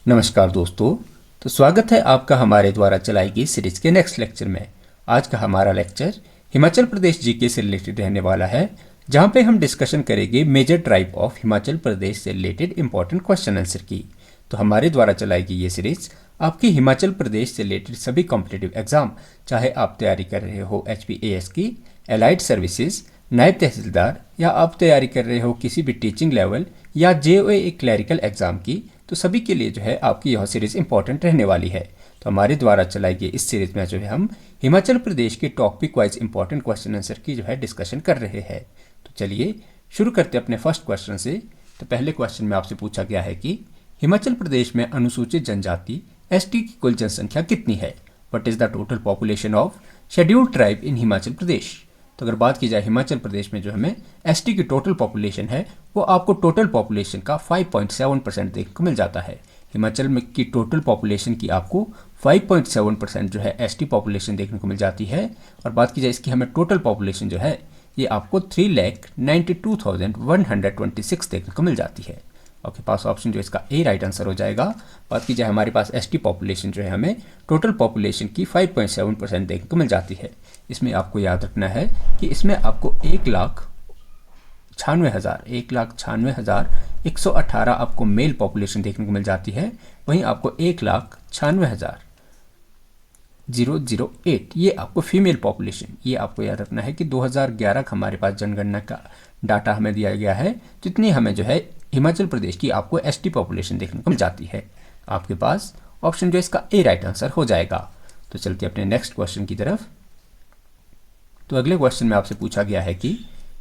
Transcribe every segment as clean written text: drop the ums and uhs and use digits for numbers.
नमस्कार दोस्तों। तो स्वागत है आपका हमारे द्वारा चलाई गई सीरीज के नेक्स्ट लेक्चर में। आज का हमारा लेक्चर हिमाचल प्रदेश जीके से रिलेटेड रहने वाला है, जहां पे हम डिस्कशन करेंगे major tribe of Himachal Pradesh से रिलेटेड इंपॉर्टेंट क्वेश्चन आंसर की। तो हमारे द्वारा चलाई गई ये सीरीज आपकी हिमाचल प्रदेश से रिलेटेड सभी कॉम्पिटिटिव एग्जाम, चाहे आप तैयारी कर रहे हो HPAS की, एलाइड सर्विसेज, नायब तहसीलदार, या आप तैयारी कर रहे हो किसी भी टीचिंग लेवल या JOA क्लैरिकल एग्जाम की, तो सभी के लिए जो है आपकी यह सीरीज इंपॉर्टेंट रहने वाली है। तो हमारे द्वारा चलाई गई इस सीरीज में जो है हम हिमाचल प्रदेश के topic wise important question answer की जो है डिस्कशन कर रहे हैं। तो चलिए शुरू करते अपने फर्स्ट क्वेश्चन से। तो पहले क्वेश्चन में आपसे पूछा गया है कि हिमाचल प्रदेश में अनुसूचित जनजाति ST की कुल जनसंख्या कितनी है? What is the total population of scheduled tribe in Himachal Pradesh? तो अगर बात की जाए हिमाचल प्रदेश में जो हमें ST की टोटल पॉपुलेशन है, वो आपको टोटल पॉपुलेशन का 5.7% देखने को मिल जाता है। हिमाचल में की टोटल पॉपुलेशन की आपको 5.7% जो है ST पॉपुलेशन देखने को मिल जाती है। और बात की जाए इसकी हमें टोटल पॉपुलेशन जो है ये आपको 3,92,126 देखने को मिल जाती है। आपके पास ऑप्शन जो इसका ए राइट आंसर हो जाएगा। बात की जाए हमारे पास ST पॉपुलेशन जो है हमें टोटल पॉपुलेशन की 5.7% देखने को मिल जाती है। इसमें आपको याद रखना है कि इसमें आपको 1,96,118 आपको मेल पॉपुलेशन देखने को मिल जाती है। वहीं आपको 1,96,008 ये आपको फीमेल पॉपुलेशन, ये आपको याद रखना है कि 2011 का हमारे पास जनगणना का डाटा हमें दिया गया है, जितनी हमें जो है हिमाचल प्रदेश की आपको ST पॉपुलेशन देखने को मिल जाती है। आपके पास ऑप्शन जो इसका ए राइट आंसर हो जाएगा। तो चलते अपने नेक्स्ट क्वेश्चन की तरफ। तो अगले क्वेश्चन में आपसे पूछा गया है कि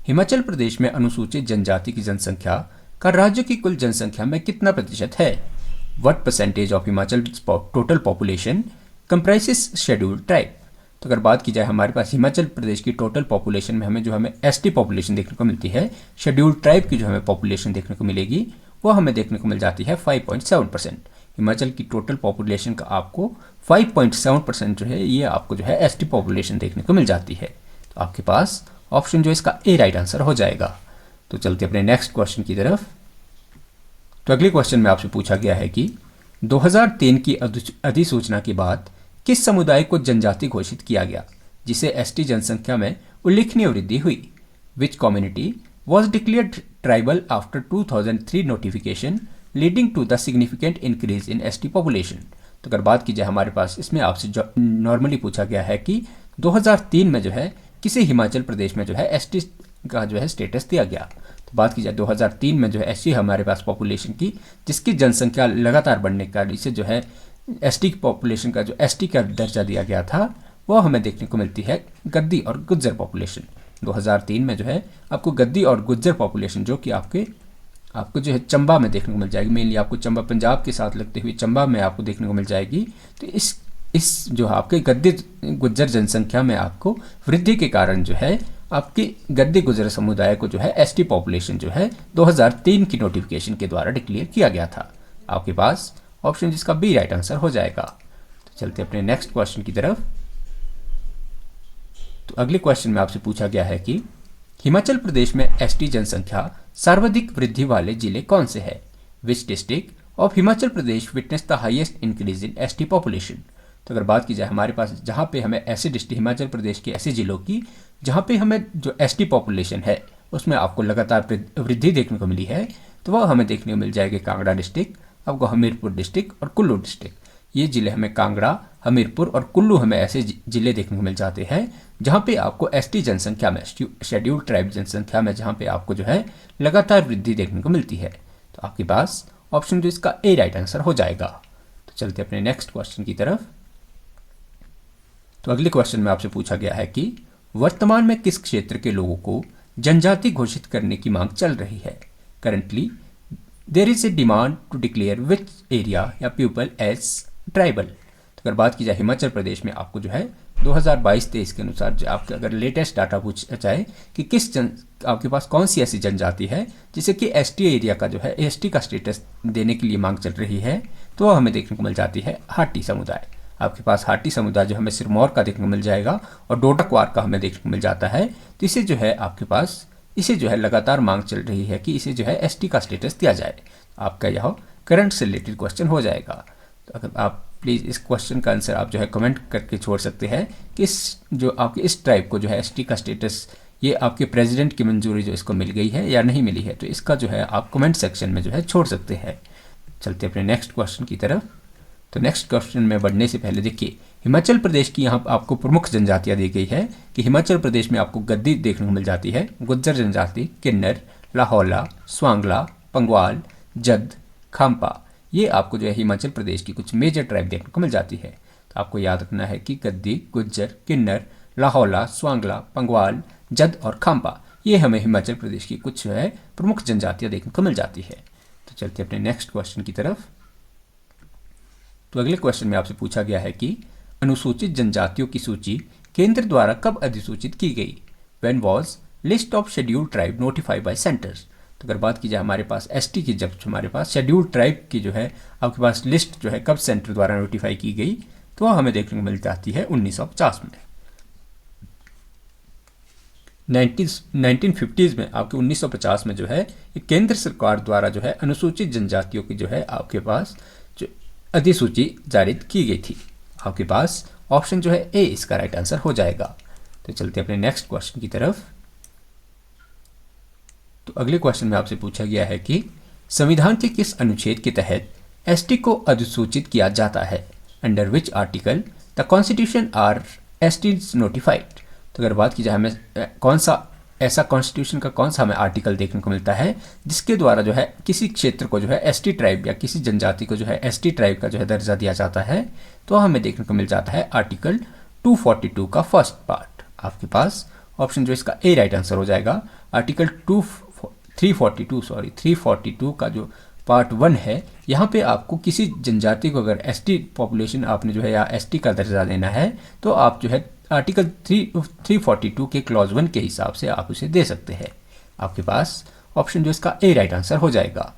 हिमाचल प्रदेश में अनुसूचित जनजाति की जनसंख्या का राज्य की कुल जनसंख्या में कितना प्रतिशत है? What percentage of Himachal total population comprises scheduled tribe? तो अगर बात की जाए हमारे पास हिमाचल प्रदेश की टोटल पॉपुलेशन में हमें जो हमें ST पॉपुलेशन देखने को मिलती है, शेड्यूल्ड ट्राइब की जो हमें पॉपुलेशन देखने को मिलेगी वो हमें देखने को मिल जाती है 5.7%। हिमाचल की टोटल पॉपुलेशन का आपको 5.7% जो है ये आपको जो है ST पॉपुलेशन देखने को मिल जाती है। तो आपके पास ऑप्शन जो इसका ए राइट आंसर हो जाएगा। तो चलते अपने नेक्स्ट क्वेश्चन की तरफ। तो अगले क्वेश्चन में आपसे पूछा गया है कि 2003 की अधिसूचना के बाद किस समुदाय को जनजाति घोषित किया गया, जिसे ST जनसंख्या में उल्लेखनीय वृद्धि हुई? Which community was declared tribal after 2003 notification leading to the significant increase in ST population? तो अगर बात की जाए हमारे पास इसमें आपसे नॉर्मली पूछा गया है कि 2003 में जो है किसे हिमाचल प्रदेश में जो है ST का जो है स्टेटस दिया गया। तो बात की जाए 2003 में जो है ऐसी हमारे पास पॉपुलेशन की जिसकी जनसंख्या लगातार बढ़ने का इसे जो है ST पॉपुलेशन का जो ST का दर्जा दिया गया था, वो हमें देखने को मिलती है गद्दी और गुज्जर पॉपुलेशन। 2003 में जो है आपको गद्दी और गुज्जर पॉपुलेशन जो कि आपको जो है चंबा में देखने को मिल जाएगी। मेनली आपको चंबा पंजाब के साथ लगते हुए चंबा में आपको देखने को मिल जाएगी। तो इस जो आपके गद्दी गुज्जर जनसंख्या में आपको वृद्धि के कारण जो है आपकी गद्दी गुज्जर समुदाय को जो है ST पॉपुलेशन जो है 2003 की नोटिफिकेशन के द्वारा डिक्लेयर किया गया था। आपके पास ऑप्शन जिसका बी राइट आंसर हो जाएगा। तो चलते अपने नेक्स्ट क्वेश्चन की तरफ। तो अगले क्वेश्चन में आपसे पूछा गया है कि हिमाचल प्रदेश में ST जनसंख्या सर्वाधिक वृद्धि वाले जिले कौन से है? Which district of Himachal Pradesh witness the highest increase in ST population? तो अगर बात की जाए हमारे पास जहाँ पे हमें ऐसे डिस्ट्रिक्ट हिमाचल प्रदेश के ऐसे जिलों की जहाँ पे हमें जो ST पॉपुलेशन है उसमें आपको लगातार वृद्धि देखने को मिली है, तो वह हमें देखने को मिल जाएगी कांगड़ा डिस्ट्रिक्ट, आपको हमीरपुर डिस्ट्रिक्ट और कुल्लू डिस्ट्रिक्ट। ये जिले हमें कांगड़ा, हमीरपुर और कुल्लू हमें ऐसे जिले देखने को मिल जाते हैं जहाँ पे आपको ST जनसंख्या में, शेड्यूल्ड ट्राइब जनसंख्या में जहाँ पे आपको जो है लगातार वृद्धि देखने को मिलती है। तो आपके पास ऑप्शन जो इसका ए राइट आंसर हो जाएगा। तो चलते अपने नेक्स्ट क्वेश्चन की तरफ। तो अगले क्वेश्चन में आपसे पूछा गया है कि वर्तमान में किस क्षेत्र के लोगों को जनजाति घोषित करने की मांग चल रही है? Currently there is a demand to declare which area या पीपल एज ट्राइबल। तो अगर बात की जाए हिमाचल प्रदेश में आपको जो है 2022-23 के अनुसार जो आपके अगर लेटेस्ट डाटा पूछा जाए कि आपके पास कौन सी ऐसी जनजाति है जिसे कि ST एरिया का जो है ST का स्टेटस देने के लिए मांग चल रही है, तो वह हमें देखने को मिल जाती है हाटी समुदाय। आपके पास हाटी समुदाय जो हमें सिरमौर का देखने को मिल जाएगा और डोडा क्वार का हमें देखने को मिल जाता है। तो इसे जो है आपके पास इसे जो है लगातार मांग चल रही है कि इसे जो है ST का स्टेटस दिया जाए। आपका यह करंट से रिलेटेड क्वेश्चन हो जाएगा। तो अगर आप प्लीज़ इस क्वेश्चन का आंसर आप जो है कमेंट करके छोड़ सकते हैं कि जो आपके इस ट्राइब को जो है एसटी का स्टेटस ये आपके प्रेसिडेंट की मंजूरी जो इसको मिल गई है या नहीं मिली है, तो इसका जो है आप कमेंट सेक्शन में जो है छोड़ सकते हैं। चलते अपने नेक्स्ट क्वेश्चन की तरफ। तो नेक्स्ट क्वेश्चन में बढ़ने से पहले देखिए, हिमाचल प्रदेश की यहाँ आपको प्रमुख जनजातियाँ दी गई है कि हिमाचल प्रदेश में आपको गद्दी देखने को मिल जाती है, गुज्जर जनजाति, किन्नर, लाहौला, स्वांगला, पंगवाल, जद, खाम्पा। ये आपको जो है हिमाचल प्रदेश की कुछ मेजर ट्राइब देखने को मिल जाती है। तो आपको याद रखना है कि गद्दी, गुज्जर, किन्नर, लाहौला, स्वांगला, पंगवाल, जद और खाम्पा ये हमें हिमाचल प्रदेश की कुछ जो है प्रमुख जनजातियाँ देखने को मिल जाती है। तो चलते अपने नेक्स्ट क्वेश्चन की तरफ। तो अगले क्वेश्चन में आपसे पूछा गया है कि अनुसूचित जनजातियों की सूची केंद्र द्वारा कब अधिसूचित की गई? When was list of scheduled tribe notified by centres? तो अगर बात की जाए हमारे पास एसटी की, जब हमारे पास शेड्यूल्ड ट्राइब की जो है आपके पास लिस्ट जो है कब सेंटर द्वारा नोटिफाई की गई, तो वह हमें देखने को मिल जाती है 1950 में। 1950s में आपके 1950 में जो है केंद्र सरकार द्वारा जो है अनुसूचित जनजातियों की जो है आपके पास जो अधिसूची जारी की गई थी। आपके पास ऑप्शन जो है ए इसका राइट आंसर हो जाएगा। तो चलते अपने नेक्स्ट क्वेश्चन की तरफ। तो अगले क्वेश्चन में आपसे पूछा गया है कि संविधान के किस अनुच्छेद के तहत एसटी को अधिसूचित किया जाता है? Under which article the constitution are STs notified? तो अगर बात की जाए हमें कौन सा ऐसा कॉन्स्टिट्यूशन का कौन सा हमें आर्टिकल देखने को मिलता है जिसके द्वारा जो है किसी क्षेत्र को जो है एसटी ट्राइब या किसी जनजाति को जो है एसटी ट्राइब का जो है दर्जा दिया जाता है, तो हमें देखने को मिल जाता है आर्टिकल 242 का फर्स्ट पार्ट। आपके पास ऑप्शन जो इसका ए राइट आंसर हो जाएगा। आर्टिकल 342 का जो पार्ट 1 है, यहाँ पे आपको किसी जनजाति को अगर एसटी पॉपुलेशन आपने जो है या एसटी का दर्जा देना है, तो आप जो है आर्टिकल 342 के क्लॉज 1 के हिसाब से आप उसे दे सकते हैं। आपके पास ऑप्शन जो इसका ए राइट आंसर हो जाएगा।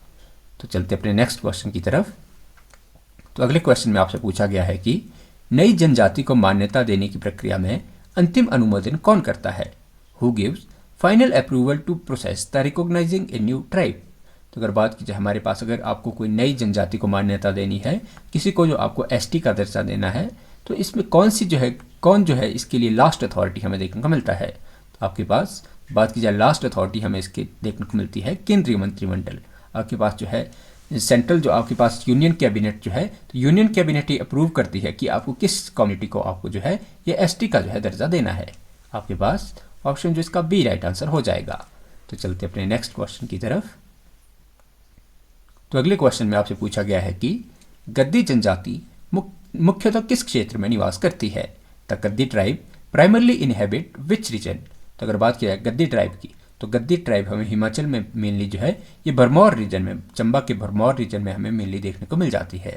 तो चलते अपने नेक्स्ट क्वेश्चन की तरफ। तो अगले क्वेश्चन में आपसे पूछा गया है कि नई जनजाति को मान्यता देने की प्रक्रिया में अंतिम अनुमोदन कौन करता है? Who gives final approval to process the recognising a new tribe? तो अगर बात की जाए हमारे पास अगर आपको कोई नई जनजाति को मान्यता देनी है, किसी को जो आपको एसटी का दर्जा देना है, तो इसमें कौन जो है इसके लिए लास्ट अथॉरिटी हमें देखने को मिलता है? तो आपके पास बात की जाए लास्ट अथॉरिटी हमें इसके देखने को मिलती है केंद्रीय मंत्रिमंडल। आपके पास जो है सेंट्रल जो आपके पास यूनियन कैबिनेट जो है, तो यूनियन कैबिनेट ही अप्रूव करती है कि आपको किस कम्युनिटी को आपको जो है ये एसटी का जो है दर्जा देना है। आपके पास ऑप्शन जो इसका बी राइट आंसर हो जाएगा। तो चलते अपने नेक्स्ट क्वेश्चन की तरफ। तो अगले क्वेश्चन में आपसे पूछा गया है कि गद्दी जनजाति मुख्यतः किस क्षेत्र में निवास करती है? The Gaddi tribe primarily inhabit which region? तो अगर बात की जाए गद्दी ट्राइब की, तो गद्दी ट्राइब हमें हिमाचल में मेनली जो है ये भरमौर रीजन में, चंबा के भरमौर रीजन में हमें मेनली देखने को मिल जाती है।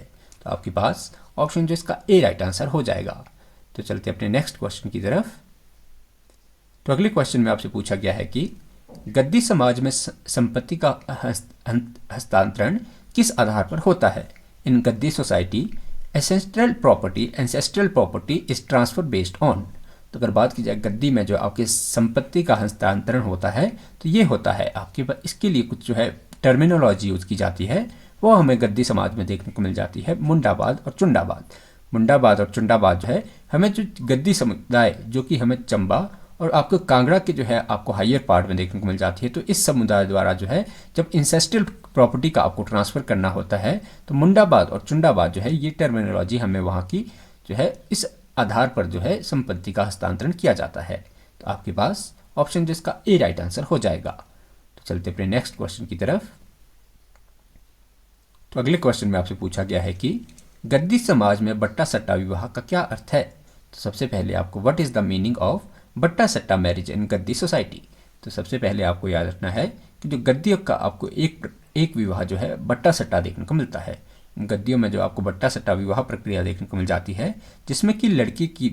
तो आपके पास ऑप्शन जो इसका ए राइट आंसर हो जाएगा। तो चलते अपने नेक्स्ट क्वेश्चन की तरफ। तो अगले क्वेश्चन में आपसे पूछा गया है कि गद्दी समाज में संपत्ति का हस्तांतरण किस आधार पर होता है? इन गद्दी society ancestral property is transfer based on? तो अगर बात की जाए गद्दी में जो आपके संपत्ति का हस्तांतरण होता है, तो ये होता है आपके पास इसके लिए कुछ जो है टर्मिनोलॉजी यूज की जाती है, वो हमें गद्दी समाज में देखने को मिल जाती है मुंडाबाद और चुंडाबाद। मुंडाबाद और चुंडाबाद जो है हमें जो गद्दी समुदाय जो कि हमें चंबा और आपको कांगड़ा के जो है आपको हायर पार्ट में देखने को मिल जाती है, तो इस समुदाय द्वारा जो है जब इंसेस्ट्रल प्रॉपर्टी का आपको ट्रांसफ़र करना होता है, तो मुंडाबाद और चुंडाबाद जो है ये टर्मिनोलॉजी हमें वहाँ की जो है इस आधार पर जो है संपत्ति का हस्तांतरण किया जाता है। तो आपके पास ऑप्शन जिसका ए राइट आंसर हो जाएगा। तो चलते अपने नेक्स्ट क्वेश्चन की तरफ। तो अगले क्वेश्चन में आपसे पूछा गया है कि गद्दी समाज में बट्टा सट्टा विवाह का क्या अर्थ है? तो सबसे पहले आपको what is the meaning of बट्टा सट्टा मैरिज इन गद्दी सोसाइटी? तो सबसे पहले आपको याद रखना है कि जो गद्दियों का आपको एक विवाह जो है बट्टा सट्टा देखने को मिलता है। गद्दियों में जो आपको बट्टा सट्टा विवाह प्रक्रिया देखने को मिल जाती है, जिसमें कि लड़की की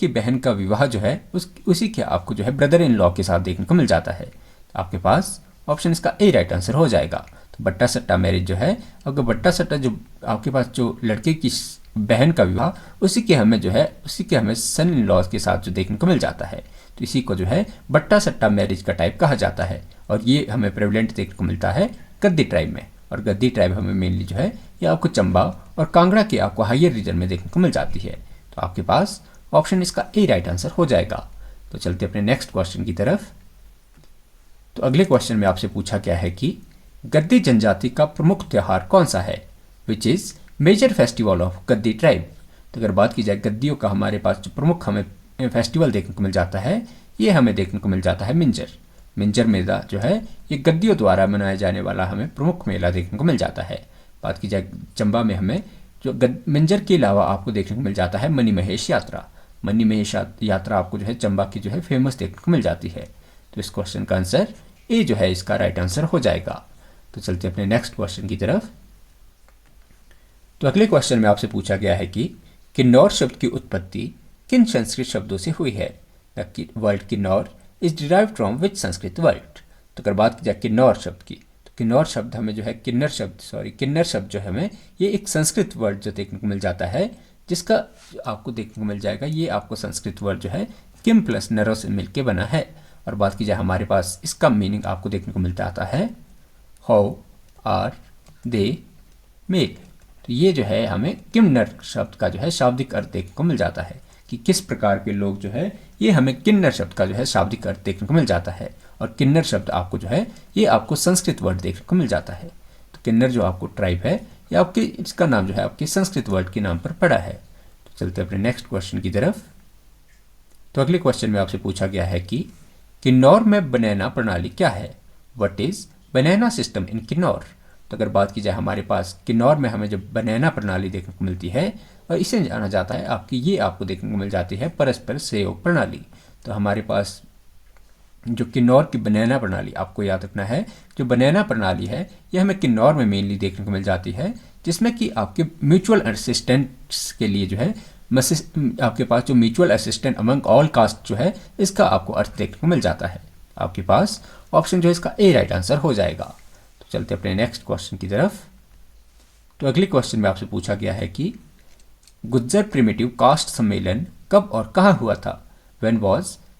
बहन का विवाह जो है उसी के आपको जो है ब्रदर इन लॉ के साथ देखने को मिल जाता है। तो आपके पास ऑप्शन इसका ए राइट आंसर हो जाएगा। तो बट्टा सट्टा मैरिज जो है, अगर बट्टा सट्टा जो आपके पास जो लड़के की बहन का विवाह उसी के हमें सन इन लॉ के साथ जो देखने को मिल जाता है, तो इसी को जो है बट्टा सट्टा मैरिज का टाइप कहा जाता है। और ये हमें प्रेवलेंट देखने को मिलता है गद्दी ट्राइब में। और गद्दी ट्राइब हमें मेनली जो है ये आपको चंबा और कांगड़ा के आपको हायर रीजन में देखने को मिल जाती है। तो आपके पास ऑप्शन इसका ए राइट आंसर हो जाएगा। तो चलते अपने नेक्स्ट क्वेश्चन की तरफ। तो अगले क्वेश्चन में आपसे पूछा गया है कि गद्दी जनजाति का प्रमुख त्यौहार कौन सा है, which is major festival of Gaddi tribe. तो अगर बात की जाए गद्दियों का हमारे पास जो प्रमुख हमें फेस्टिवल देखने को मिल जाता है, ये हमें देखने को मिल जाता है मिंजर मेला जो है ये गद्दियों द्वारा मनाया जाने वाला हमें प्रमुख मेला देखने को मिल जाता है। बात की जाए चंबा में हमें जो मिंजर के अलावा आपको देखने को मिल जाता है मणिमहेश यात्रा आपको जो है चंबा की जो है फेमस देखने को मिल जाती है। तो इस क्वेश्चन का आंसर ए जो है इसका राइट आंसर हो जाएगा। तो चलते अपने नेक्स्ट क्वेश्चन की तरफ। तो अगले क्वेश्चन में आपसे पूछा गया है कि किन्नौर शब्द की उत्पत्ति किन संस्कृत शब्दों से हुई है। The word Kinnaur is derived from which Sanskrit word. तो अगर बात की जाए किन्नौर शब्द की, तो किन्नौर शब्द हमें जो है किन्नर शब्द जो है हमें ये एक संस्कृत वर्ड जो देखने को मिल जाता है, जिसका आपको देखने को मिल जाएगा ये आपको संस्कृत वर्ड जो है किम प्लस नरो से मिलके बना है। और बात की जाए हमारे पास इसका मीनिंग आपको देखने को मिलता आता है हाउ आर दे मेक। तो ये जो है हमें किन्नर शब्द का जो है शाब्दिक अर्थ देखने को मिल जाता है कि किस प्रकार के लोग जो है ये हमें किन्नर शब्द का जो है शाब्दिक अर्थ देखने को मिल जाता है। और किन्नर शब्द आपको जो है ये आपको संस्कृत वर्ड देखने को मिल जाता है। तो किन्नर जो आपको ट्राइब है ये आपके इसका नाम जो है आपके संस्कृत वर्ड के नाम पर पड़ा है। तो चलते अपने नेक्स्ट क्वेश्चन की तरफ। तो अगले क्वेश्चन में आपसे पूछा गया है कि किन्नौर में बनाना प्रणाली क्या है, what is banana system in Kinnaur. तो अगर बात की जाए हमारे पास किन्नौर में हमें जो बनाना प्रणाली देखने को मिलती है और इसे जाना जाता है ये आपको देखने को मिल जाती है परस्पर सहयोग प्रणाली। तो हमारे पास जो किन्नौर की बनाना प्रणाली आपको याद रखना है, जो बनाना प्रणाली है ये हमें किन्नौर में मेनली देखने को मिल जाती है, जिसमें कि आपके म्यूचुअल असिस्टेंट्स के लिए जो है आपके पास जो mutual assistant among all cast जो है इसका आपको अर्थ देखने को मिल जाता है। आपके पास ऑप्शन जो है इसका ए राइट आंसर हो जाएगा। तो चलते अपने नेक्स्ट क्वेश्चन की तरफ। तो अगले क्वेश्चन में आपसे पूछा गया है कि गुज्जर प्रिमिटिव कास्ट सम्मेलन कब और कहाँ हुआ था,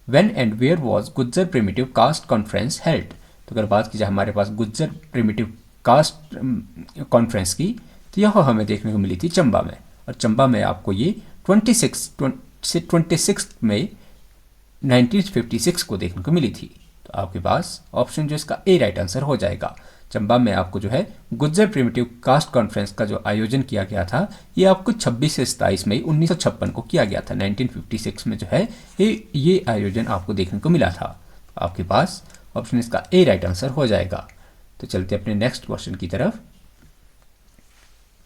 when and where was Gujjar primitive caste conference held. तो अगर बात की जाए हमारे पास गुज्जर प्रिमिटिव कास्ट कॉन्फ्रेंस की, तो यह हमें देखने को मिली थी चंबा में। और चंबा में आपको ये 26 मई 1956 को देखने को मिली थी। तो आपके पास ऑप्शन जो इसका ए राइट आंसर हो जाएगा। चंबा में आपको जो है गुज्जर प्रिमिटिव कास्ट कॉन्फ्रेंस का जो आयोजन किया गया था ये आपको 26 से 27 मई 1956 को किया गया था। 1956 में जो है ये आयोजन आपको देखने को मिला था। आपके पास ऑप्शन इसका ए राइट आंसर हो जाएगा। तो चलते अपने नेक्स्ट क्वेश्चन की तरफ।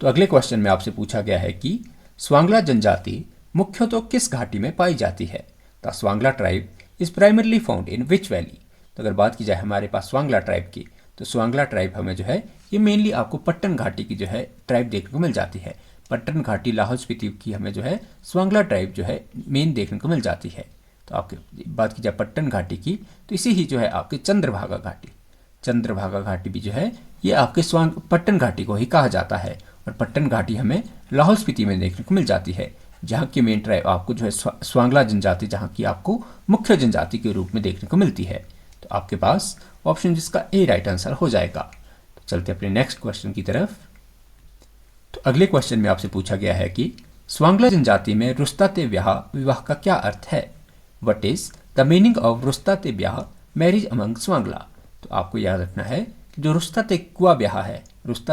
तो अगले क्वेश्चन में आपसे पूछा गया है कि स्वांगला जनजाति मुख्यतः किस घाटी में पाई जाती है। The Swangla tribe is primarily found in which valley. तो अगर बात की जाए हमारे पास स्वांगला ट्राइब की, तो स्वांगला ट्राइब हमें जो है ये मेनली आपको पट्टन घाटी की जो है ट्राइब देखने को मिल जाती है। पट्टन घाटी लाहौल स्पीति की हमें जो है स्वांगला ट्राइब जो है मेन देखने को मिल जाती है। तो आपकी बात की जाए पट्टन घाटी की, तो इसी ही जो है आपकी चंद्रभागा घाटी भी जो है ये आपके पट्टन घाटी को ही कहा जाता है। और पट्टन घाटी हमें लाहौल स्पीति में देखने को मिल जाती है, जहाँ की मेन ट्राइब आपको जो है स्वांगला जनजाति जहाँ की आपको मुख्य जनजाति के रूप में देखने को मिलती है। तो आपके पास ऑप्शन जिसका ए राइट आंसर हो जाएगा। तो चलते अपने नेक्स्ट क्वेश्चन की तरफ। तो अगले क्वेश्चन में आपसे पूछा गया है कि स्वांगला जनजाति में रुस्ता ते विवाह का क्या अर्थ है, what is the meaning of रुस्ता ते ब्याह मैरिज अमंग स्वांगला। तो आपको याद रखना है कि जो रुस्ता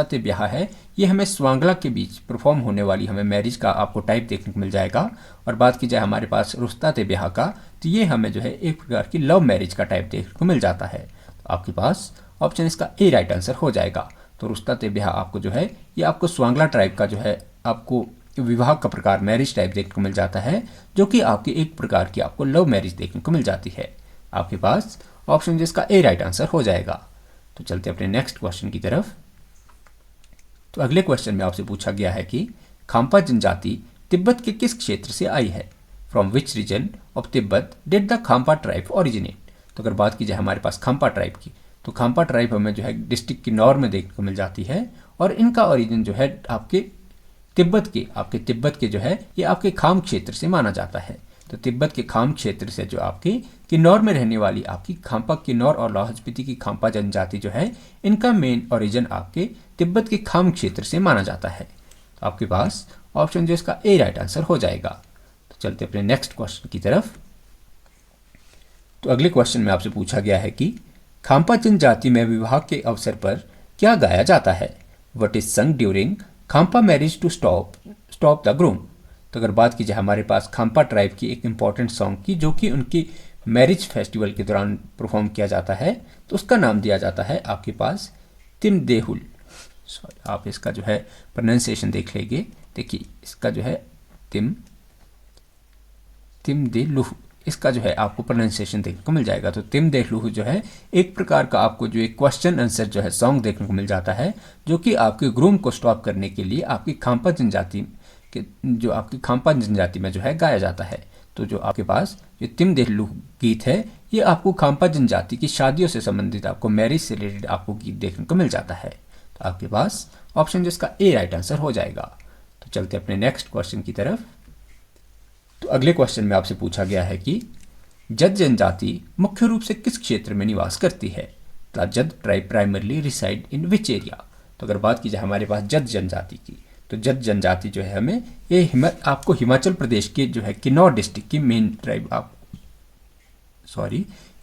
ते ब्याह है ये हमें स्वांगला के बीच परफॉर्म होने वाली हमें मैरिज का आपको टाइप देखने को मिल जाएगा। और बात की जाए हमारे पास रुस्ता ते ब्याह का, तो ये हमें जो है एक प्रकार की लव मैरिज का टाइप देखने को मिल जाता है। तो आपके पास ऑप्शन इसका ए राइट आंसर हो जाएगा। तो रुस्ता ते ब्याह आपको जो है ये आपको स्वांगला ट्राइब का जो है आपको विवाह का प्रकार मैरिज टाइप देखने को मिल जाता है, जो कि आपकी एक प्रकार की आपको लव मैरिज देखने को मिल जाती है। आपके पास ऑप्शन जिसका ए राइट आंसर हो जाएगा। तो चलते अपने नेक्स्ट क्वेश्चन की तरफ। तो अगले क्वेश्चन में आपसे पूछा गया है कि खाम्पा जनजाति तिब्बत के किस क्षेत्र से आई है, from which region of Tibet did the Khampa tribe originate. तो अगर बात की जाए हमारे पास खाम्पा ट्राइब की, तो खाम्पा ट्राइब हमें जो है डिस्ट्रिक्ट किन्नौर में देखने को मिल जाती है। और इनका ओरिजिन जो है आपके तिब्बत के जो है ये आपके खाम क्षेत्र से माना जाता है। तो तिब्बत के खाम क्षेत्र से जो आपके किन्नौर में रहने वाली आपकी खाम्पा, किन्नौर और लाहौल स्पीति की खाम्पा जनजाति जो है, इनका मेन ओरिजिन आपके तिब्बत के खाम क्षेत्र से माना जाता है। तो आपके पास ऑप्शन जो इसका ए राइट आंसर हो जाएगा। तो चलते अपने नेक्स्ट क्वेश्चन की तरफ। तो अगले क्वेश्चन में आपसे पूछा गया है कि खाम्पा जनजाति में विवाह के अवसर पर क्या गाया जाता है? What is sung during Khampa marriage to stop the groom. तो अगर बात की जाए हमारे पास खाम्पा ट्राइब की एक इंपॉर्टेंट सॉन्ग की, जो कि उनकी मैरिज फेस्टिवल के दौरान परफॉर्म किया जाता है, तो उसका नाम दिया जाता है आपके पास तिम देहुल। सॉरी, आप इसका जो है प्रोनाउंसिएशन देख लेंगे। देखिए इसका जो है तिम देलुह, इसका जो है आपको प्रोनाउंसिएशन देखने को मिल जाएगा। तो तिम देलुह जो है एक प्रकार का आपको जो एक क्वेश्चन आंसर जो है सॉन्ग देखने को मिल जाता है, जो कि आपके ग्रूम को स्टॉप करने के लिए आपकी खाम्पा जनजाति के, जो आपकी खाम्पा जनजाति में जो है गाया जाता है। तो जो आपके पास जो तिम देलुह गीत है, ये आपको खाम्पा जनजाति की शादियों से संबंधित, आपको मैरिज से रिलेटेड आपको गीत देखने को मिल जाता है। तो आपके पास ऑप्शन जिसका ए राइट आंसर हो जाएगा। तो चलते अपने नेक्स्ट क्वेश्चन की तरफ। तो अगले क्वेश्चन में आपसे पूछा गया है कि जद जनजाति मुख्य रूप से किस क्षेत्र में निवास करती है? The Jad tribe primarily reside in which area. तो अगर बात की जाए हमारे पास जद जनजाति की, तो जद जनजाति जो है हमें ये आपको हिमाचल प्रदेश के जो है किन्नौर डिस्ट्रिक्ट की मेन ट्राइब,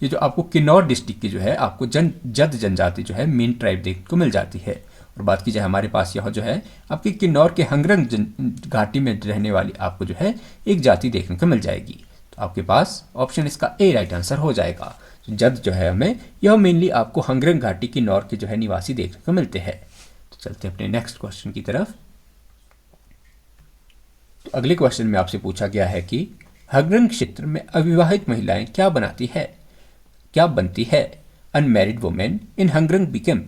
ये जो आपको किन्नौर डिस्ट्रिक्ट की जो है आपको जद जनजाति जो है मेन ट्राइब देखने को मिल जाती है। और बात की जाए हमारे पास यह जो है आपकी किन्नौर के हंगरंग घाटी में रहने वाली आपको जो है एक जाति देखने को मिल जाएगी। तो आपके पास ऑप्शन इसका ए राइट आंसर हो जाएगा। जद जो है हमें यह मेनली आपको हंगरंग घाटी किन्नौर के जो है निवासी देखने को मिलते हैं। तो चलते अपने नेक्स्ट क्वेश्चन की तरफ। तो अगले क्वेश्चन में आपसे पूछा गया है कि हंगरंग क्षेत्र में अविवाहित महिलाएं क्या बनती है? Unmarried women in Hangrang become.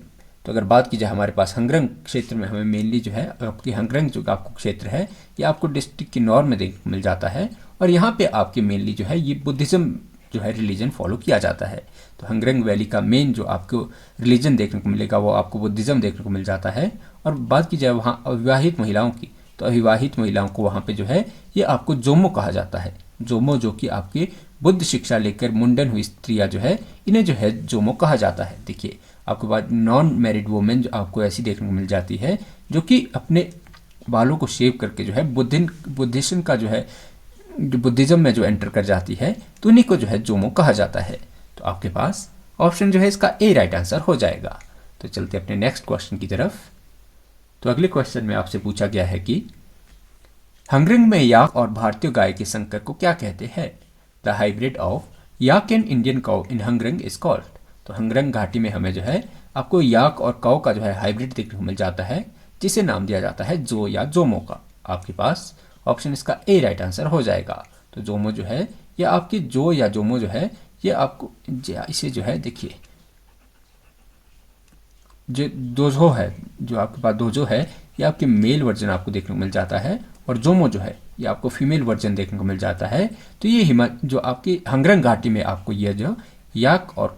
तो अगर बात की जाए हमारे पास हंगरंग क्षेत्र में हमें मेनली जो है आपकी हंगरंग जो आपको क्षेत्र है, ये आपको डिस्ट्रिक्ट किन्नौर में देखने को मिल जाता है। और यहाँ पे आपके मेनली जो है ये बुद्धिज्म जो है रिलीजन फॉलो किया जाता है। तो हंगरंग वैली का मेन जो आपको रिलीजन देखने को मिलेगा वो आपको बुद्धिज्म देखने को मिल जाता है। और बात की जाए वहाँ अविवाहित महिलाओं की, तो अविवाहित महिलाओं को वहाँ पे जो है ये आपको जोमो कहा जाता है। जोमो जो कि आपके बुद्ध शिक्षा लेकर मुंडन हुई स्त्रियाँ जो है, इन्हें जो है जोमो कहा जाता है। देखिए आपके पास नॉन मैरिड वुमेन जो आपको ऐसी देखने को मिल जाती है, जो कि अपने बालों को शेव करके जो है बुद्धिज्म का जो है बुद्धिज्म में जो एंटर कर जाती है, तो उन्हीं को जो है जोमो कहा जाता है। तो आपके पास ऑप्शन जो है इसका ए राइट आंसर हो जाएगा। तो चलते अपने नेक्स्ट क्वेश्चन की तरफ। तो अगले क्वेश्चन में आपसे पूछा गया है कि हंगरंग में याक और भारतीय गाय के संकर को क्या कहते हैं? The hybrid of yak and Indian cow in Hangrang is called. तो हंगरंग घाटी में हमें जो है आपको याक और काउ का जो है हाइब्रिड देखने को मिल जाता है, जिसे नाम दिया जाता है जो या जोमो का। आपके पास ऑप्शन इसका ए राइट आंसर हो जाएगा। तो जोमो जो है या आपकी जो या जोमो जो है ये आपको इसे जो है देखिए जो दोजो है, जो आपके पास दोजो है ये आपके मेल वर्जन आपको देखने को मिल जाता है, और जोमो जो है ये आपको फीमेल वर्जन देखने को मिल जाता है। तो ये जो आपकी हंगरंग घाटी में आपको ये जो याक और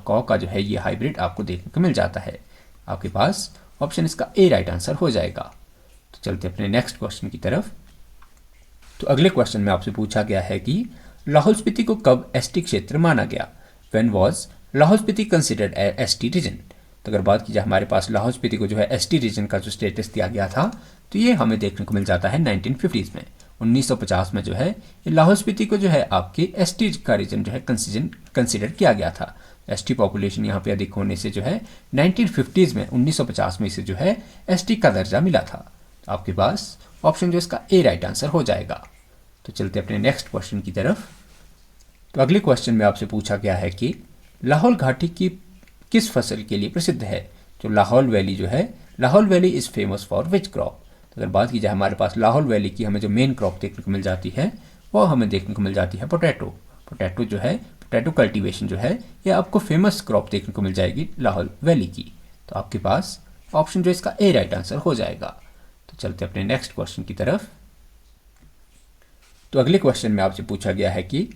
कौ का जो है ये हाइब्रिड आपको देखने को मिल जाता है। आपके पास ऑप्शन इसका ए राइट आंसर हो जाएगा। तो चलते अपने नेक्स्ट क्वेश्चन की तरफ। तो अगले क्वेश्चन में आपसे पूछा गया है कि लाहौल स्पीति को कब एसटी क्षेत्र माना गया? When was Lahaul Spiti considered ST region. तो अगर बात की जाए हमारे पास लाहौल स्पीति को जो है एसटी रीजन का जो स्टेटस दिया गया था, तो ये हमें देखने को मिल जाता है 1950s में। 1950 में जो है ये लाहौल स्पीति को जो है आपके एसटी का रीजन जो है कंसिडर किया गया था। एसटी पॉपुलेशन यहाँ पे अधिक होने से जो है 1950s में 1950 में इसे जो है एसटी का दर्जा मिला था। तो आपके पास ऑप्शन जो इसका ए राइट आंसर हो जाएगा। तो चलते अपने नेक्स्ट क्वेश्चन की तरफ। तो अगले क्वेश्चन में आपसे पूछा गया है कि लाहौल घाटी की किस फसल के लिए प्रसिद्ध है? जो लाहौल वैली जो है, Lahaul valley is famous for which crop. तो अगर बात की जाए हमारे पास लाहौल वैली की हमें जो मेन क्रॉप देखने को मिल जाती है, वो हमें देखने को मिल जाती है पोटैटो जो है, पोटैटो कल्टीवेशन जो है ये आपको फेमस क्रॉप देखने को मिल जाएगी लाहौल वैली की। तो आपके पास ऑप्शन जो इसका ए राइट आंसर हो जाएगा। तो चलते अपने नेक्स्ट क्वेश्चन की तरफ। तो अगले क्वेश्चन में आपसे पूछा गया है कि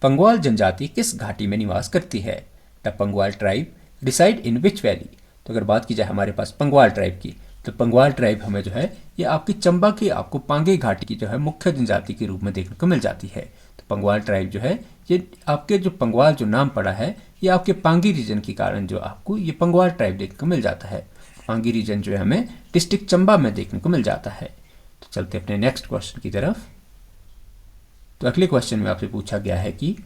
पंगवाल जनजाति किस घाटी में निवास करती है? The Pangwal tribe reside in which valley. तो अगर बात की जाए हमारे पास पंगवाल ट्राइब की, तो पंगवाल ट्राइब हमें जो है ये आपकी चंबा की आपको पांगे घाटी की जो है मुख्य जनजाति के रूप में देखने को मिल जाती है। तो पंगवाल ट्राइब जो है ये आपके जो पंगवाल जो नाम पड़ा है ये आपके पांगी रीजन के कारण जो आपको ये पंगवाल ट्राइब देखने को मिल जाता है। पांगी रीजन जो है हमें डिस्ट्रिक्ट चंबा में देखने को मिल जाता है। तो चलते अपने नेक्स्ट क्वेश्चन की तरफ। तो अगले क्वेश्चन में आपसे पूछा गया है कि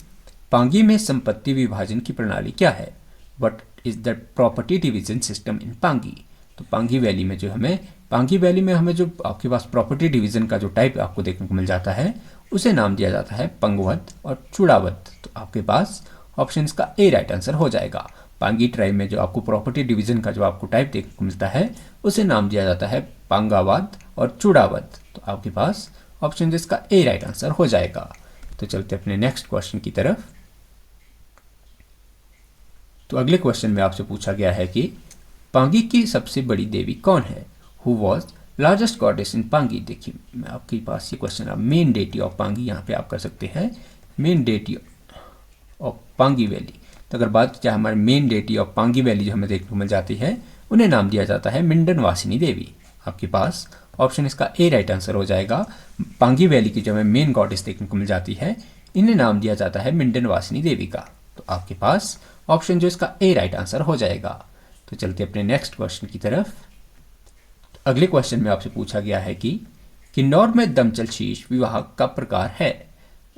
पांगी में संपत्ति विभाजन की प्रणाली क्या है? What is the property division system in Pangi? तो पांगी वैली में जो हमें जो आपके पास प्रॉपर्टी डिवीजन का जो टाइप आपको देखने को मिल जाता है उसे नाम दिया जाता है पंगवत और चूड़ावत। तो आपके पास ऑप्शन का ए राइट आंसर हो जाएगा। पांगी ट्राइब में जो आपको प्रॉपर्टी डिवीजन का जो आपको टाइप देखने को मिलता है उसे नाम दिया जाता है पांगावत और चूड़ावत। तो आपके पास ऑप्शन जिसका ए राइट आंसर हो जाएगा। तो चलते अपने नेक्स्ट क्वेश्चन की तरफ। तो अगले क्वेश्चन में आपसे पूछा गया है कि पांगी की सबसे बड़ी देवी कौन है? हु वॉज लार्जेस्ट गॉडेस इन पांगी? देखिए मैं आपके पास ये क्वेश्चन आप मेन डेटी ऑफ पांगी यहाँ पे आप कर सकते हैं, main deity of Pangi valley. तो अगर बात की जाए हमारे main deity of Pangi valley जो हमें देखने को मिल जाती है उन्हें नाम दिया जाता है मिंडन वासिनी देवी। आपके पास ऑप्शन इसका ए राइट आंसर हो जाएगा। पांगी वैली की जो हमें मेन गॉडेस देखने को मिल जाती है इन्हें नाम दिया जाता है मिंडन वासिनी देवी का। तो आपके पास ऑप्शन जो इसका ए राइट आंसर हो जाएगा। तो चलते अपने नेक्स्ट क्वेश्चन की तरफ। अगले क्वेश्चन में आपसे पूछा गया है कि किन्नौर में दमचल शीश विवाह का प्रकार है?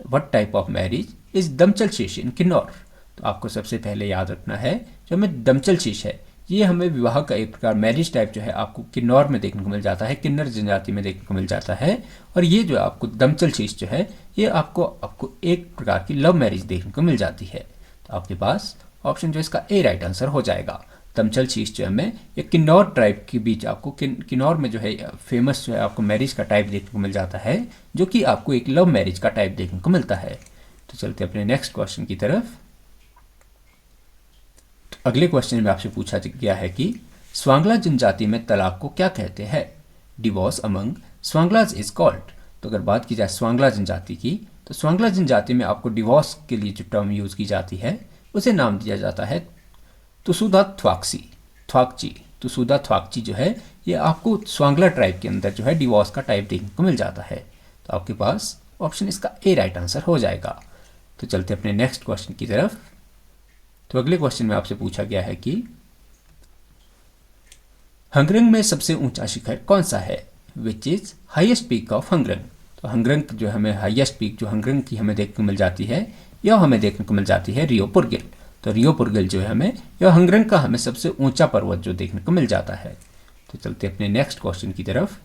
What type of marriage is दमचल शीश इन किन्नौर? तो आपको सबसे पहले याद रखना है जो हमें दमचल शीश है ये हमें विवाह का एक प्रकार मैरिज टाइप जो है आपको किन्नौर में देखने को मिल जाता है, किन्नर जनजाति में देखने को मिल जाता है। और ये जो आपको दमचल शीश जो है ये आपको एक प्रकार की लव मैरिज देखने को मिल जाती है। तो आपके पास ऑप्शन जो इसका ए राइट आंसर हो जाएगा। दमचल शीश जो हमें ये किन्नौर ट्राइब के बीच आपको किन्नौर में जो है फेमस जो है आपको मैरिज का टाइप देखने को मिल जाता है जो कि आपको एक लव मैरिज का टाइप देखने को मिलता है। तो चलते अपने नेक्स्ट क्वेश्चन की तरफ। तो अगले क्वेश्चन में आपसे पूछा गया है कि स्वांगला जनजाति में तलाक को क्या कहते हैं? डिवोर्स अमंग स्वांगलाज इज कॉल्ड। तो अगर बात की जाए स्वांगला जनजाति की तो स्वांगला जनजाति में आपको डिवोर्स के लिए जो टर्म यूज की जाती है उसे नाम दिया जाता है तुसुदा थ्वाकची। तुसुदा थ्वाकची जो है ये आपको स्वांगला ट्राइब के अंदर जो है डिवोर्स का टाइप देखने को मिल जाता है। तो आपके पास ऑप्शन इसका ए राइट आंसर हो जाएगा। तो चलते अपने नेक्स्ट क्वेश्चन की तरफ। तो अगले क्वेश्चन में आपसे पूछा गया है कि हंगरंग में सबसे ऊंचा शिखर कौन सा है? Which is highest peak of Hangrang. तो हंगरंग जो हमें हाईएस्ट पीक जो हंगरंग की हमें देखने को मिल जाती है यह हमें देखने को मिल जाती है रियो पुरगिल। तो रियो पुरगिल जो है हमें यह हंगरंग का हमें सबसे ऊंचा पर्वत जो देखने को मिल जाता है। तो चलते अपने नेक्स्ट क्वेश्चन की तरफ।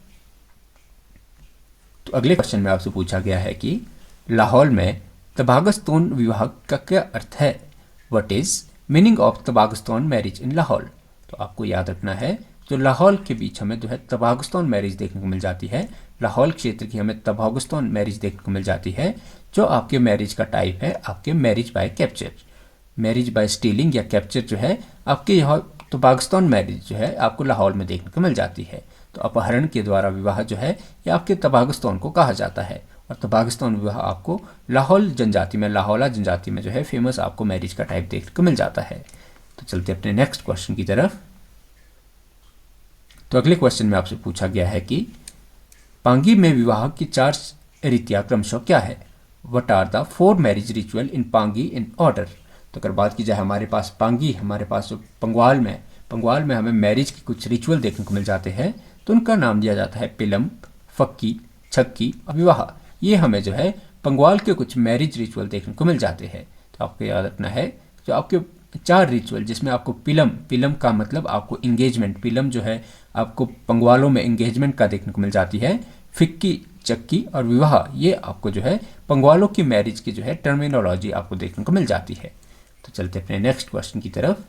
तो अगले क्वेश्चन में आपसे पूछा गया है कि लाहौल में तबागस्तोन विवाह का क्या अर्थ है? व्हाट इज मीनिंग ऑफ तबागस्तोन मैरिज इन लाहौल? तो आपको याद रखना है जो लाहौल के बीच हमें जो है तबागस्तोन मैरिज देखने को मिल जाती है, लाहौल क्षेत्र की हमें तबागस्तोन मैरिज देखने को मिल जाती है जो आपके मैरिज का टाइप है आपके marriage by capture, marriage by stealing या कैप्चर जो है आपके यहाँ तबागस्तोन मैरिज जो है आपको लाहौल में देखने को मिल जाती है। तो अपहरण के द्वारा विवाह जो है ये आपके तबागस्तोन को कहा जाता है और तबागस्तोन विवाह आपको लाहौल जनजाति में, लाहौला जनजाति में जो है फेमस आपको मैरिज का टाइप देखने को मिल जाता है। तो चलते अपने नेक्स्ट क्वेश्चन की तरफ। तो अगले क्वेश्चन में आपसे पूछा गया है कि पांगी में विवाह की 4 रीतियां क्रमशः क्या है? What are the 4 marriage ritual in Pangi in order? तो अगर बात की जाए हमारे पास पांगी, हमारे पास जो पंगवाल में हमें मैरिज के कुछ रिचुअल देखने को मिल जाते हैं तो उनका नाम दिया जाता है पिलम, फक्की, छक्की और विवाह। ये हमें जो है पंगवाल के कुछ मैरिज रिचुअल देखने को मिल जाते हैं। तो आपको याद रखना है जो आपके 4 रिचुअल जिसमें आपको पिलम का मतलब आपको इंगेजमेंट, पिलम जो है आपको पंगवालों में इंगेजमेंट का देखने को मिल जाती है, फिक्की, चक्की और विवाह ये आपको जो है पंगवालों की मैरिज की जो है टर्मिनोलॉजी आपको देखने को मिल जाती है। तो चलते अपने नेक्स्ट क्वेश्चन की तरफ।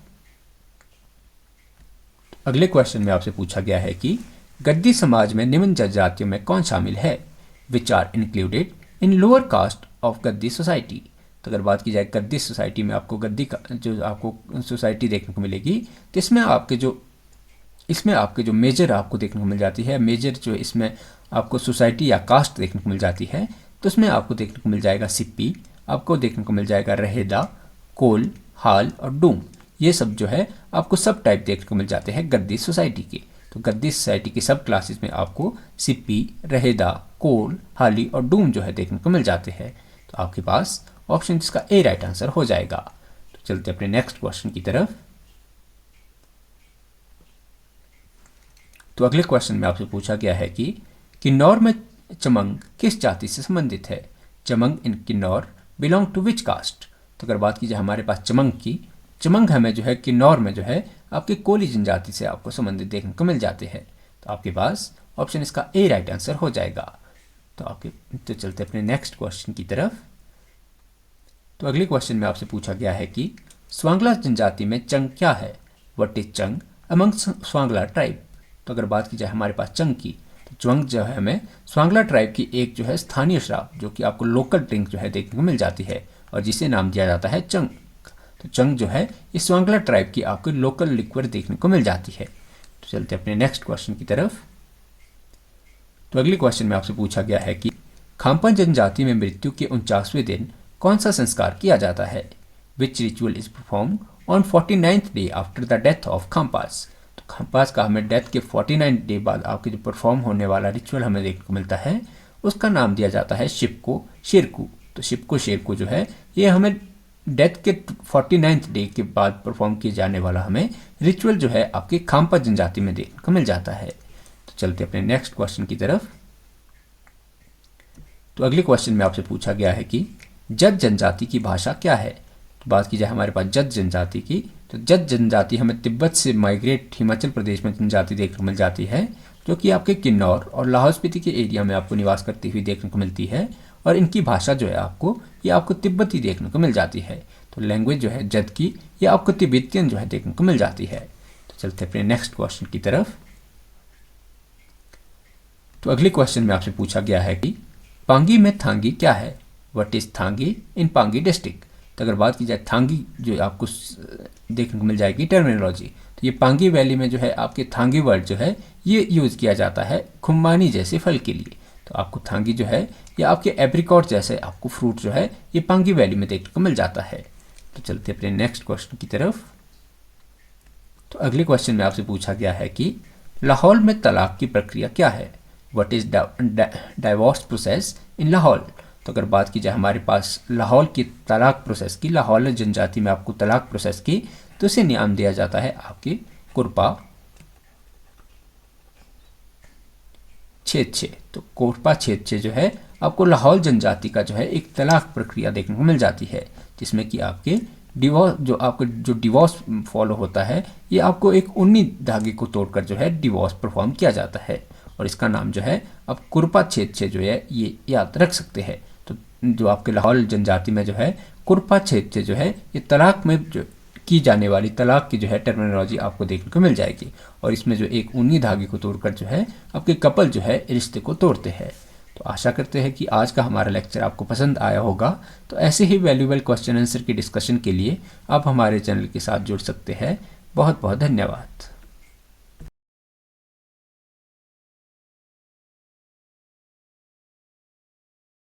अगले क्वेश्चन में आपसे पूछा गया है कि गद्दी समाज में निम्न जनजातियों में कौन शामिल है? Which are included in lower caste of Gaddi society? तो अगर बात की जाए गद्दी सोसाइटी में आपको गद्दी का जो आपको सोसाइटी देखने को मिलेगी तो इसमें आपके जो मेजर आपको देखने को मिल जाती है, मेजर जो इसमें आपको सोसाइटी या कास्ट देखने को मिल जाती है तो उसमें आपको देखने को मिल जाएगा सिप्पी, आपको देखने को मिल जाएगा रहेदा, कोल, हाल और डूम। ये सब जो है आपको सब टाइप देखने को मिल जाते हैं गद्दी सोसाइटी के। तो गद्दी सोसाइटी की सब क्लासेस में आपको सिप्पी, रहेदा, कोल, हाली और डूम जो है देखने को मिल जाते हैं। तो आपके पास ऑप्शन इसका ए राइट आंसर हो जाएगा। तो चलते अपने नेक्स्ट क्वेश्चन की तरफ। तो अगले क्वेश्चन में आपसे पूछा गया है कि किन्नौर में चमंग किस जाति से संबंधित है? चमंग in Kinnaur belong to which caste? तो अगर बात की जाए हमारे पास चमंग की, चमंग हमें जो है किन्नौर में जो है आपके कोली जनजाति से आपको संबंधित देखने को मिल जाते हैं। तो आपके पास ऑप्शन इसका ए राइट आंसर हो जाएगा। तो चलते अपने नेक्स्ट क्वेश्चन की तरफ। तो अगले क्वेश्चन में आपसे पूछा गया है कि स्वांगला जनजाति में चंग क्या है? व्हाट इज चंग अमंग स्वांगला ट्राइब? तो अगर बात की जाए हमारे पास चंग की, तो चंग जो है हमें स्वांगला ट्राइब की एक जो है स्थानीय शराब जो कि आपको लोकल ड्रिंक जो है देखने को मिल जाती है और जिसे नाम दिया जाता है चंग। तो चंग जो है इस स्वांगला ट्राइब की आपको लोकल लिक्विड देखने को मिल जाती है। तो चलते अपने नेक्स्ट क्वेश्चन की तरफ। तो अगले क्वेश्चन में आपसे पूछा गया है कि खाम्पा जनजाति में मृत्यु के 49वें दिन कौन सा संस्कार किया जाता है? Which ritual is perform on 49th day after the death of खाम्पास? तो खाम्पास का हमें डेथ के 49 डे बाद आपके जो परफॉर्म होने वाला रिचुअल हमें देखने को मिलता है उसका नाम दिया जाता है शिपको शेरकू। तो शिपको शेरकू जो है ये हमें डेथ के 49th डे के बाद परफॉर्म किए जाने वाला हमें रिचुअल जो है आपके खाम्पा जनजाति में देखने को मिल जाता है। तो चलते अपने नेक्स्ट क्वेश्चन की तरफ। तो अगले क्वेश्चन में आपसे पूछा गया है कि जट जनजाति की भाषा क्या है? तो बात की जाए हमारे पास जट जनजाति की, तो जट जनजाति हमें तिब्बत से माइग्रेट हिमाचल प्रदेश में जनजाति देखने को मिल जाती है जो कि आपके किन्नौर और लाहौल स्पीति के एरिया में आपको निवास करती हुई देखने को मिलती है और इनकी भाषा जो है आपको तिब्बती देखने को मिल जाती है। तो लैंग्वेज जो है जट की ये आपको तिब्बतियन जो है देखने को मिल जाती है। तो चलते अपने नेक्स्ट क्वेश्चन की तरफ। तो अगले क्वेश्चन में आपसे पूछा गया है कि पांगी में थांगी क्या है? व्हाट इज थांगी इन पांगी डिस्ट्रिक्ट? तो अगर बात की जाए थांगी जो आपको देखने को मिल जाएगी टर्मिनोलॉजी, तो ये पांगी वैली में जो है आपके थांगी वर्ड जो है ये यूज किया जाता है खुम्बानी जैसे फल के लिए। तो आपको थांगी जो है ये आपके एप्रिकॉट जैसे आपको फ्रूट जो है ये पांगी वैली में देखने को मिल जाता है। तो चलते अपने नेक्स्ट क्वेश्चन की तरफ। तो अगले क्वेश्चन में आपसे पूछा गया है कि लाहौल में तलाक की प्रक्रिया क्या है? What is divorce process in Lahaul? तो अगर बात की जाए हमारे पास लाहौल की तलाक प्रोसेस की, लाहौल जनजाति में आपको तलाक प्रोसेस की, तो इसे नाम दिया जाता है आपकी कुरपा छेद। तो कुरपा छेद जो है आपको लाहौल जनजाति का जो है एक तलाक प्रक्रिया देखने को मिल जाती है जिसमें कि आपके डिवोर्स फॉलो होता है ये आपको एक ऊनी धागे को तोड़कर जो है डिवोर्स परफॉर्म किया जाता है और इसका नाम जो है आप कुरपा छेद जो है ये याद रख सकते हैं। तो जो आपके लाहौल जनजाति में जो है कुरपा छेद जो है ये तलाक में जो की जाने वाली तलाक की जो है टर्मिनोलॉजी आपको देखने को मिल जाएगी और इसमें जो एक ऊनी धागे को तोड़कर जो है आपके कपल जो है रिश्ते को तोड़ते हैं। तो आशा करते हैं कि आज का हमारा लेक्चर आपको पसंद आया होगा। तो ऐसे ही वैल्यूएबल क्वेश्चन आंसर की डिस्कशन के लिए आप हमारे चैनल के साथ जुड़ सकते हैं। बहुत बहुत धन्यवाद।